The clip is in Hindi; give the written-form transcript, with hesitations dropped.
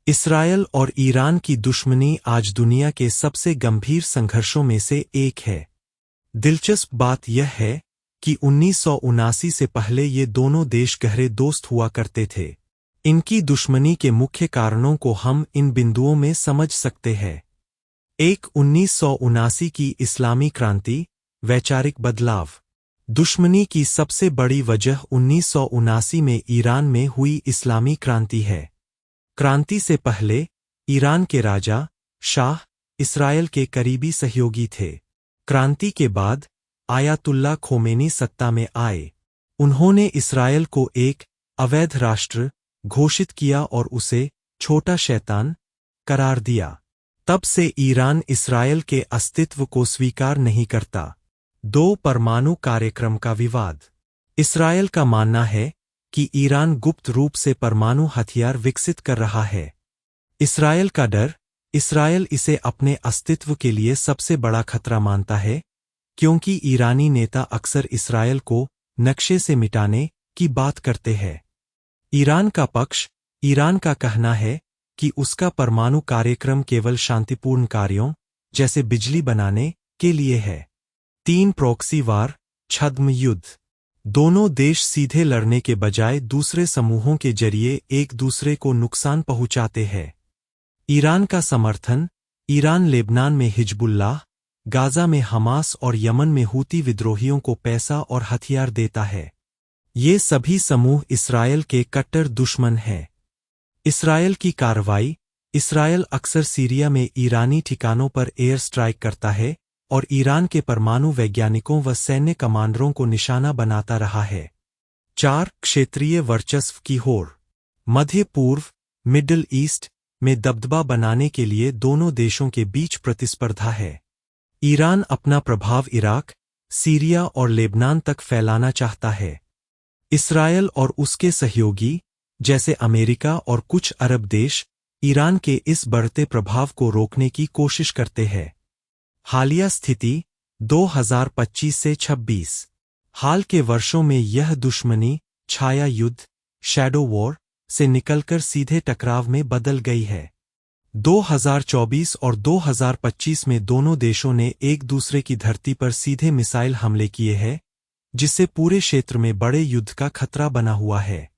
इसराइल और ईरान की दुश्मनी आज दुनिया के सबसे गंभीर संघर्षों में से एक है। दिलचस्प बात यह है कि 1979 से पहले ये दोनों देश गहरे दोस्त हुआ करते थे। इनकी दुश्मनी के मुख्य कारणों को हम इन बिंदुओं में समझ सकते हैं। 1979 की इस्लामी क्रांति, वैचारिक बदलाव। दुश्मनी की सबसे बड़ी वजह 1979 में ईरान में हुई इस्लामी क्रांति है। क्रांति से पहले ईरान के राजा, शाह, इसराइल के करीबी सहयोगी थे। क्रांति के बाद आयातुल्ला खोमेनी सत्ता में आए। उन्होंने इसराइल को एक अवैध राष्ट्र घोषित किया और उसे छोटा शैतान करार दिया। तब से ईरान इसराइल के अस्तित्व को स्वीकार नहीं करता। 2 परमाणु कार्यक्रम का विवाद। इसराइल का मानना है कि ईरान गुप्त रूप से परमाणु हथियार विकसित कर रहा है। इसराइल का डर, इसराइल इसे अपने अस्तित्व के लिए सबसे बड़ा खतरा मानता है, क्योंकि ईरानी नेता अक्सर इसराइल को नक्शे से मिटाने की बात करते हैं। ईरान का पक्ष, ईरान का कहना है कि उसका परमाणु कार्यक्रम केवल शांतिपूर्ण कार्यों, जैसे बिजली बनाने, के लिए है। 3 प्रॉक्सी वार, छद्म युद्ध। दोनों देश सीधे लड़ने के बजाय दूसरे समूहों के जरिए एक दूसरे को नुकसान पहुंचाते हैं। ईरान का समर्थन, ईरान लेबनान में हिजबुल्लाह, गाजा में हमास और यमन में हूती विद्रोहियों को पैसा और हथियार देता है। ये सभी समूह इसराइल के कट्टर दुश्मन हैं। इसराइल की कार्रवाई। इसराइल अक्सर सीरिया में ईरानी ठिकानों पर एयर स्ट्राइक करता है और ईरान के परमाणु वैज्ञानिकों व सैन्य कमांडरों को निशाना बनाता रहा है। 4 क्षेत्रीय वर्चस्व की होड़। मध्य पूर्व, मिडल ईस्ट में दबदबा बनाने के लिए दोनों देशों के बीच प्रतिस्पर्धा है। ईरान अपना प्रभाव इराक, सीरिया और लेबनान तक फैलाना चाहता है। इसराइल और उसके सहयोगी, जैसे अमेरिका और कुछ अरब देश, ईरान के इस बढ़ते प्रभाव को रोकने की कोशिश करते हैं। हालिया स्थिति 2025 से 26। हाल के वर्षों में यह दुश्मनी छाया युद्ध, शैडो वॉर, से निकलकर सीधे टकराव में बदल गई है। 2024 और 2025 में दोनों देशों ने एक दूसरे की धरती पर सीधे मिसाइल हमले किए हैं, जिससे पूरे क्षेत्र में बड़े युद्ध का खतरा बना हुआ है।